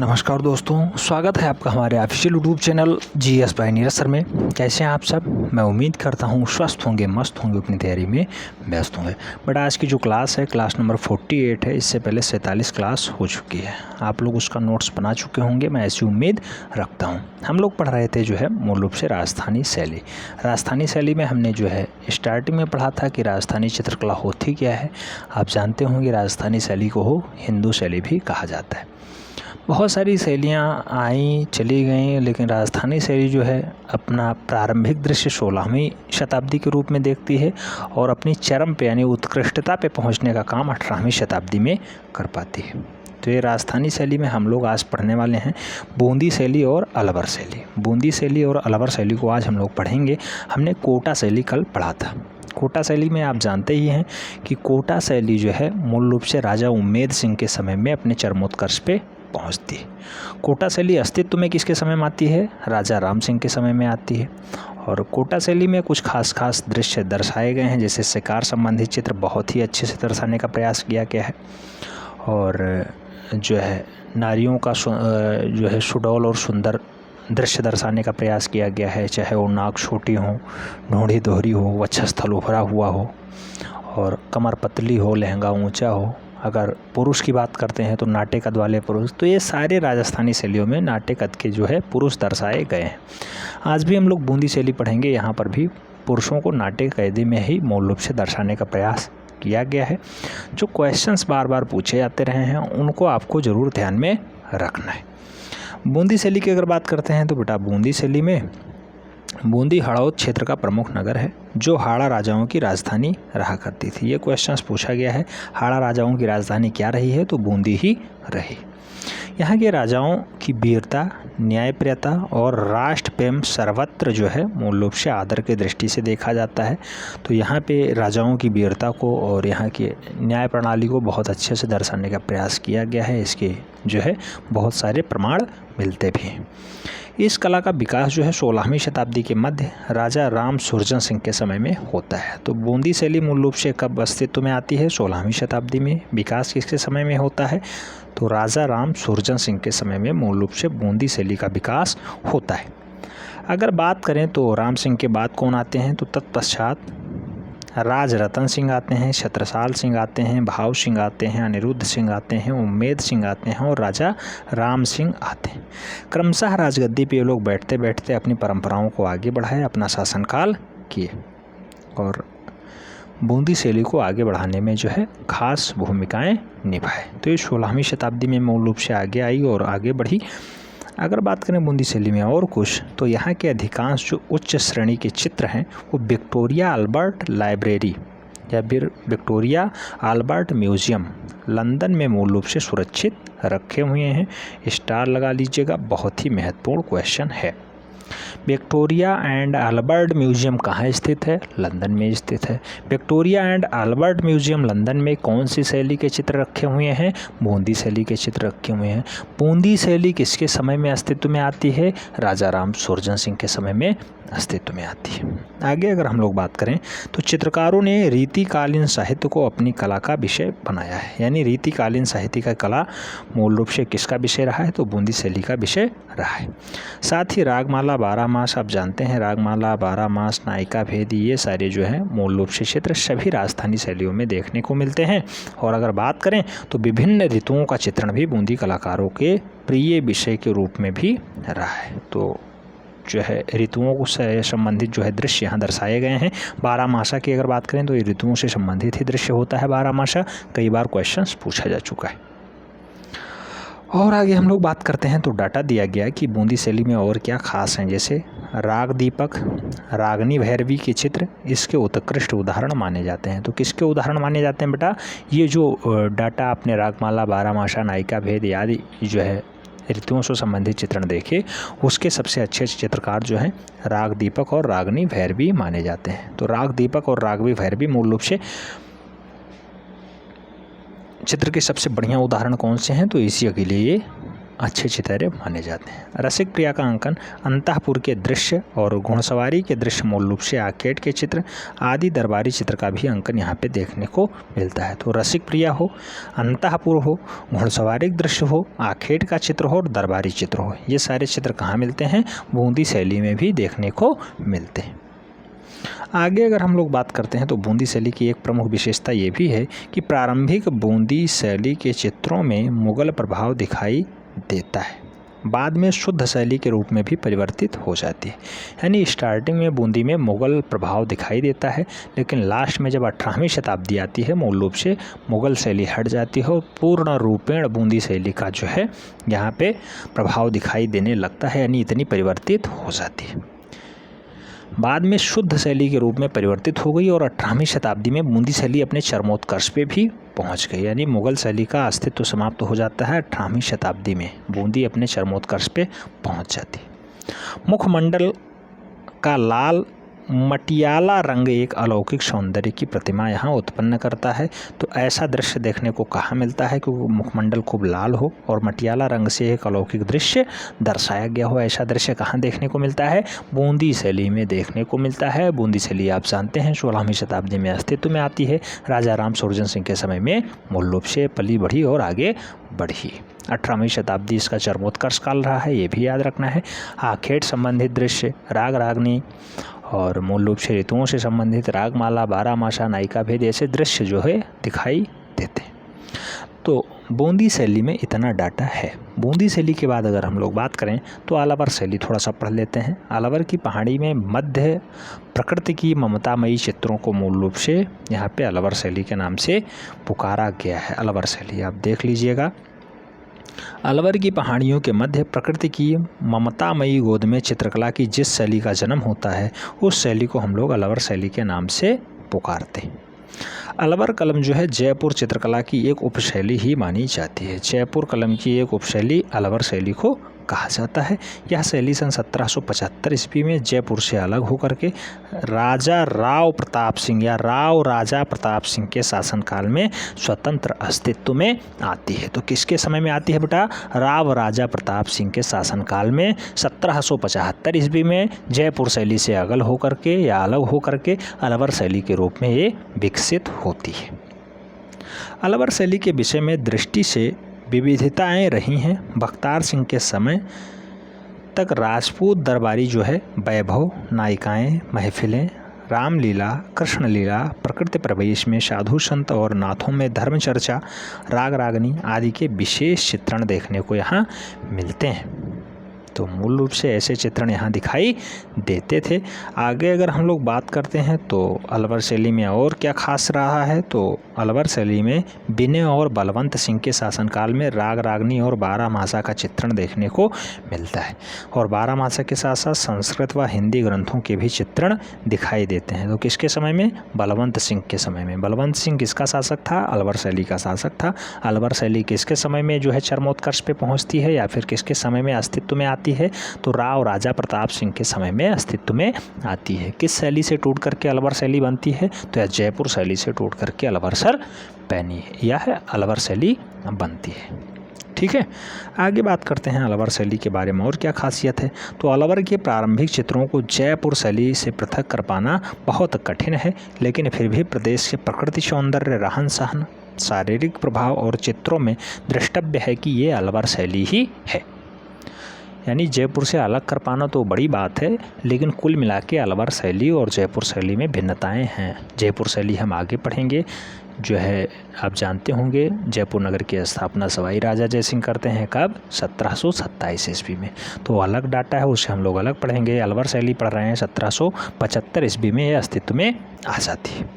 नमस्कार दोस्तों, स्वागत है आपका हमारे official YouTube channel GS bye Neeraj sir में। कैसे हैं आप सब? मैं उम्मीद करता हूं स्वस्थ होंगे, मस्त होंगे, अपनी तैयारी में व्यस्त होंगे। बट आज की जो क्लास है, क्लास नंबर 48 है। इससे पहले 47 क्लास हो चुकी है। आप लोग उसका नोट्स बना चुके होंगे, मैं ऐसी उम्मीद रखता हूँ। हम लोग पढ़ रहे थे जो है मूल रूप से राजस्थानी शैली। राजस्थानी शैली में हमने जो है स्टार्टिंग में पढ़ा था कि राजस्थानी चित्रकला होती क्या है। आप जानते होंगे राजस्थानी शैली को हिंदू शैली भी कहा जाता है। बहुत सारी शैलियाँ आई चली गईं, लेकिन राजस्थानी शैली जो है अपना प्रारंभिक दृश्य 16वीं शताब्दी के रूप में देखती है और अपनी चरम पे यानी उत्कृष्टता पे पहुंचने का काम 18वीं शताब्दी में कर पाती है। तो ये राजस्थानी शैली में हम लोग आज पढ़ने वाले हैं बूंदी शैली और अलवर शैली। बूंदी शैली और अलवर शैली को आज हम लोग पढ़ेंगे। हमने कोटा शैली कल पढ़ा था। कोटा शैली में आप जानते ही हैं कि कोटा शैली जो है मूल रूप से राजा उम्मेद सिंह के समय में अपने चरमोत्कर्ष पे पहुंचती है। कोटा शैली अस्तित्व में किसके समय में आती है? राजा राम सिंह के समय में आती है। और कोटा शैली में कुछ खास दृश्य दर्शाए गए हैं, जैसे शिकार संबंधित चित्र बहुत ही अच्छे से दर्शाने का प्रयास किया गया है। और जो है नारियों का जो है सुडौल और सुंदर दृश्य दर्शाने का प्रयास किया गया है, चाहे वो नाक छोटी हो, ढूंढी दोहरी हो, वक्षस्थल उभरा हुआ हो और कमर पतली हो, लहंगा ऊंचा हो। अगर पुरुष की बात करते हैं तो नाट्य कद वाले पुरुष। तो ये सारे राजस्थानी शैलियों में नाट्य कद के जो है पुरुष दर्शाए गए हैं। आज भी हम लोग बूंदी शैली पढ़ेंगे। यहाँ पर भी पुरुषों को नाट्य कैदी में ही मूल रूप से दर्शाने का प्रयास किया गया है। जो क्वेश्चंस बार बार पूछे जाते रहे हैं उनको आपको ज़रूर ध्यान में रखना है। बूंदी शैली की अगर बात करते हैं तो बेटा बूंदी शैली में बूंदी हड़ौद क्षेत्र का प्रमुख नगर है, जो हाड़ा राजाओं की राजधानी रहा करती थी। ये क्वेश्चंस पूछा गया है। हाड़ा राजाओं की राजधानी क्या रही है? तो बूंदी ही रही। यहाँ के राजाओं की वीरता, न्यायप्रियता और राष्ट्र प्रेम सर्वत्र जो है मूल रूप से आदर के दृष्टि से देखा जाता है। तो यहाँ पे राजाओं की वीरता को और यहाँ की न्याय प्रणाली को बहुत अच्छे से दर्शाने का प्रयास किया गया है। इसके जो है बहुत सारे प्रमाण मिलते भी हैं। इस कला का विकास जो है 16वीं शताब्दी के मध्य राजा राम सुरजन सिंह के समय में होता है। तो बूंदी शैली मूल रूप से कब अस्तित्व में आती है? 16वीं शताब्दी में। विकास किसके समय में होता है? तो राजा राम सुरजन सिंह के समय में मूल रूप से बूंदी शैली का विकास होता है। अगर बात करें तो राम सिंह के बाद कौन आते हैं? तो तत्पश्चात राज रतन सिंह आते हैं, छत्रसाल सिंह आते हैं, भाव सिंह आते हैं, अनिरुद्ध सिंह आते हैं, उम्मेद सिंह आते हैं और राजा राम सिंह आते हैं। क्रमशः राजगद्दी पे ये लोग बैठते बैठते अपनी परंपराओं को आगे बढ़ाए, अपना शासनकाल किए और बूंदी शैली को आगे बढ़ाने में जो है खास भूमिकाएं निभाए। तो ये 16वीं शताब्दी में मूल रूप से आगे आई और आगे बढ़ी। अगर बात करें बूंदी शैली में और कुछ, तो यहाँ के अधिकांश जो उच्च श्रेणी के चित्र हैं वो विक्टोरिया अल्बर्ट लाइब्रेरी या फिर विक्टोरिया अल्बर्ट म्यूजियम लंदन में मूल रूप से सुरक्षित रखे हुए हैं। स्टार लगा लीजिएगा, बहुत ही महत्वपूर्ण क्वेश्चन है। विक्टोरिया एंड अल्बर्ट म्यूजियम कहाँ स्थित है? लंदन में स्थित है। Victoria and Albert museum London में कौन सी शैली के चित्र रखे हुए हैं? बूंदी शैली के चित्र रखे हुए हैं। बूंदी शैली किसके समय में अस्तित्व में आती है? राजा राम सुरजन सिंह के समय में अस्तित्व में आती है। आगे अगर हम लोग बात करें तो चित्रकारों ने रीतिकालीन साहित्य को अपनी कला का विषय बनाया है। यानी रीतिकालीन साहित्य का कला मूल रूप से किसका विषय रहा है? तो बूंदी शैली का विषय रहा है। साथ ही रागमाला, 12 मास, आप जानते हैं रागमाला, 12 मास, नायिका भेदी, ये सारे जो हैं मूल रूप से चित्र सभी राजस्थानी शैलियों में देखने को मिलते हैं। और अगर बात करें तो विभिन्न ऋतुओं का चित्रण भी बूंदी कलाकारों के प्रिय विषय के रूप में भी रहा है। तो जो है ऋतुओं से संबंधित जो है दृश्य यहाँ दर्शाए गए हैं। 12 मासा की अगर बात करें तो ये ऋतुओं से संबंधित ही दृश्य होता है 12 मासा। कई बार क्वेश्चंस पूछा जा चुका है। और आगे हम लोग बात करते हैं तो डाटा दिया गया कि बूंदी शैली में और क्या खास हैं, जैसे राग दीपक, रागनी भैरवी के चित्र इसके उत्कृष्ट उदाहरण माने जाते हैं। तो किसके उदाहरण माने जाते हैं बेटा? ये जो डाटा आपने रागमाला, 12 मासा, नायिका भेद आदि जो है ऋतुओं से संबंधित चित्रण देखे, उसके सबसे अच्छे चित्रकार जो हैं राग दीपक और रागनी भैरवी माने जाते हैं। तो राग दीपक और रागवी भैरवी मूल रूप से चित्र के सबसे बढ़िया उदाहरण कौन से हैं? तो इसी के लिए ये अच्छे चितहरे माने जाते हैं। रसिक प्रिया का अंकन अंतःपुर के दृश्य और घुड़सवारी के दृश्य मूल रूप से आखेट के चित्र आदि दरबारी चित्र का भी अंकन यहाँ पे देखने को मिलता है। तो रसिक प्रिया हो, अंतःपुर हो, घुड़सवारी का दृश्य हो, आखेट का चित्र हो और दरबारी चित्र हो, ये सारे चित्र कहाँ मिलते हैं? बूंदी शैली में भी देखने को मिलते हैं। आगे अगर हम लोग बात करते हैं तो बूंदी शैली की एक प्रमुख विशेषता ये भी है कि प्रारंभिक बूंदी शैली के चित्रों में मुगल प्रभाव दिखाई देता है, बाद में शुद्ध शैली के रूप में भी परिवर्तित हो जाती है। यानी स्टार्टिंग में बूंदी में मुगल प्रभाव दिखाई देता है, लेकिन लास्ट में जब 18वीं शताब्दी आती है मूल रूप से मुगल शैली हट जाती है और पूर्ण रूपेण बूंदी शैली का जो है यहाँ पे प्रभाव दिखाई देने लगता है, यानी इतनी परिवर्तित हो जाती है। बाद में शुद्ध शैली के रूप में परिवर्तित हो गई और 18वीं शताब्दी में बूंदी शैली अपने चरमोत्कर्ष पे भी पहुंच गई। यानी मुगल शैली का अस्तित्व समाप्त हो जाता है 18वीं शताब्दी में, बूंदी अपने चरमोत्कर्ष पे पहुंच जाती। मुखमंडल का लाल मटियाला रंग एक अलौकिक सौंदर्य की प्रतिमा यहाँ उत्पन्न करता है। तो ऐसा दृश्य देखने को कहाँ मिलता है? क्योंकि मुखमंडल खूब लाल हो और मटियाला रंग से एक अलौकिक दृश्य दर्शाया गया हो, ऐसा दृश्य कहाँ देखने को मिलता है? बूंदी शैली में देखने को मिलता है। बूंदी शैली आप जानते हैं 16वीं शताब्दी में अस्तित्व में आती है। राजा राम सुरजन सिंह के समय में मूल रूप से पली बढ़ी और आगे बढ़ी। 18वीं शताब्दी इसका चरमोत्कर्ष काल रहा है, ये भी याद रखना है। आखेट संबंधित दृश्य, राग रागनी और मूल रूप से ऋतुओं से संबंधित रागमाला, बारहमासा, नायिका भेद ऐसे दृश्य जो है दिखाई देते हैं। तो बूंदी शैली में इतना डाटा है। बूंदी शैली के बाद अगर हम लोग बात करें तो अलवर शैली थोड़ा सा पढ़ लेते हैं। अलवर की पहाड़ी में मध्य प्रकृति की ममतामयी चित्रों को मूल रूप से यहाँ पे अलवर शैली के नाम से पुकारा गया है। अलवर शैली आप देख लीजिएगा। अलवर की पहाड़ियों के मध्य प्रकृति की ममतामयी गोद में चित्रकला की जिस शैली का जन्म होता है उस शैली को हम लोग अलवर शैली के नाम से पुकारते हैं। अलवर कलम जो है जयपुर चित्रकला की एक उपशैली ही मानी जाती है। जयपुर कलम की एक उपशैली अलवर शैली को कहा जाता है। यह शैली सन 1775 ईस्वी में जयपुर से अलग होकर के राजा राव प्रताप सिंह या राव राजा प्रताप सिंह के शासनकाल में स्वतंत्र अस्तित्व में आती है। तो किसके समय में आती है बेटा? राव राजा प्रताप सिंह के शासनकाल में 1775 ईस्वी में जयपुर शैली से अलग होकर के या अलग होकर के अलवर शैली के रूप में ये विकसित होती है। अलवर शैली के विषय में दृष्टि से विविधताएं रही हैं। बख्तार सिंह के समय तक राजपूत दरबारी जो है वैभव, नायिकाएं, महफिलें, रामलीला, कृष्णलीला, प्रकृति प्रवेश में साधु संत और नाथों में धर्म चर्चा, राग रागनी आदि के विशेष चित्रण देखने को यहाँ मिलते हैं। तो मूल रूप से ऐसे चित्रण यहाँ दिखाई देते थे। आगे अगर हम लोग बात करते हैं तो अलवर शैली में और क्या खास रहा है, तो अलवर शैली में विनय और बलवंत सिंह के शासनकाल में राग रागनी और बारहमासा का चित्रण देखने को मिलता है। और बारहमासा के साथ साथ संस्कृत व हिंदी ग्रंथों के भी चित्रण दिखाई देते हैं। तो किसके समय में? बलवंत सिंह के समय में। बलवंत सिंह किसका शासक था? अलवर शैली का शासक था। अलवर शैली किसके समय में जो है चरमोत्कर्ष पे पहुँचती है या फिर किसके समय में अस्तित्व में आती है? तो राव राजा प्रताप सिंह के समय में अस्तित्व में आती है। किस शैली से टूट करके अलवर शैली बनती है? तो यह जयपुर शैली से टूट करके अलवर पैनी है या है अलवर शैली बनती है। ठीक है, आगे बात करते हैं अलवर शैली के बारे में और क्या खासियत है। तो अलवर के प्रारंभिक चित्रों को जयपुर शैली से पृथक कर पाना बहुत कठिन है, लेकिन फिर भी प्रदेश के प्रकृति सौंदर्य, रहन सहन, शारीरिक प्रभाव और चित्रों में द्रष्टव्य है कि ये अलवर शैली ही है। यानी जयपुर से अलग कर पाना तो बड़ी बात है, लेकिन कुल मिला के अलवर शैली और जयपुर शैली में भिन्नताएं हैं। जयपुर शैली हम आगे पढ़ेंगे जो है, आप जानते होंगे जयपुर नगर की स्थापना सवाई राजा जयसिंह करते हैं। कब? 1727 ईस्वी में। तो अलग डाटा है, उसे हम लोग अलग पढ़ेंगे। अलवर शैली पढ़ रहे हैं 1775 ईस्वी में यह अस्तित्व में आ जाती है।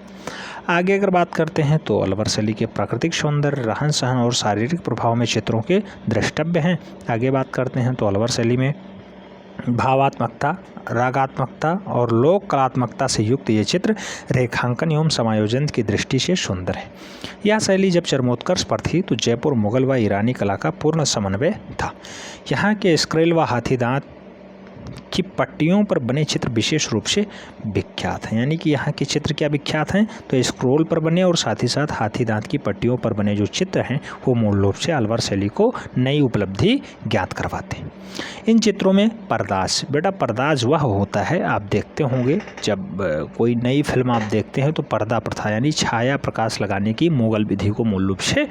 आगे अगर बात करते हैं तो अलवर शैली के प्राकृतिक सौंदर्य, रहन सहन और शारीरिक प्रभाव में चित्रों के द्रष्टव्य हैं। आगे बात करते हैं तो अलवर शैली में भावात्मकता, रागात्मकता और लोक कलात्मकता से युक्त ये चित्र रेखांकन एवं समायोजन की दृष्टि से सुंदर है। यह शैली जब चरमोत्कर्ष पर थी तो जयपुर मुगल व ईरानी कला का पूर्ण समन्वय था। यहाँ के स्क्रेल व हाथी दांत की पट्टियों पर बने चित्र विशेष रूप से विख्यात हैं। यानी कि यहाँ के चित्र क्या विख्यात हैं, तो स्क्रोल पर बने और साथ ही साथ हाथी दांत की पट्टियों पर बने जो चित्र हैं वो मूल रूप से अलवर शैली को नई उपलब्धि ज्ञात करवाते हैं। इन चित्रों में पर्दाज, बेटा पर्दाज वह होता है, आप देखते होंगे जब कोई नई फिल्म आप देखते हैं तो पर्दा प्रथा यानी छाया प्रकाश लगाने की मुगल विधि को मूल रूप से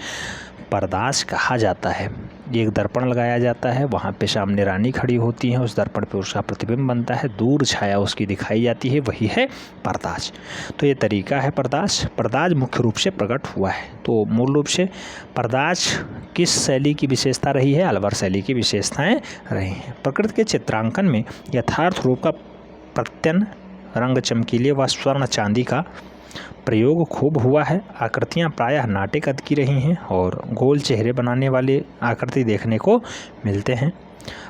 पर्दाज कहा जाता है। एक दर्पण लगाया जाता है, वहाँ पे सामने रानी खड़ी होती है, उस दर्पण पे उसका प्रतिबिंब बनता है, दूर छाया उसकी दिखाई जाती है, वही है पर्दाज। तो ये तरीका है पर्दाज मुख्य रूप से प्रकट हुआ है। तो मूल रूप से पर्दाज किस शैली की विशेषता रही है, अलवर शैली की विशेषताएं रही हैं। प्रकृति के चित्रांकन में यथार्थ रूप का प्रत्यन, रंग चमकीले व स्वर्ण चांदी का प्रयोग खूब हुआ है। आकृतियाँ प्रायः नाटे कद की रही हैं और गोल चेहरे बनाने वाले आकृति देखने को मिलते हैं।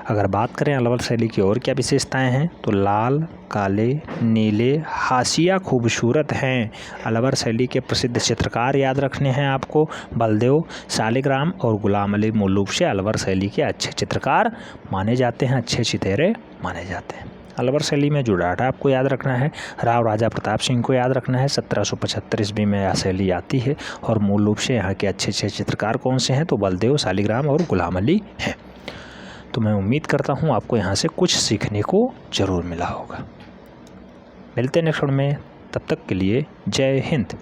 अगर बात करें अलवर शैली की और क्या विशेषताएं हैं, तो लाल, काले, नीले हाशिया खूबसूरत हैं। अलवर शैली के प्रसिद्ध चित्रकार याद रखने हैं आपको, बलदेव, शालिग्राम और गुलाम अली मूल रूप से अलवर शैली के अच्छे चित्रकार माने जाते हैं, अच्छे चितेरे माने जाते हैं। अलवर शैली में जो डाटा आपको याद रखना है, राव राजा प्रताप सिंह को याद रखना है। 1775 ईस्वी में यह शैली आती है और मूल रूप से यहाँ के अच्छे अच्छे चित्रकार कौन से हैं, तो बलदेव, शालिग्राम और गुलाम अली हैं। तो मैं उम्मीद करता हूँ आपको यहाँ से कुछ सीखने को ज़रूर मिला होगा। मिलते हैं नेक्स्ट वीडियो में, तब तक के लिए जय हिंद।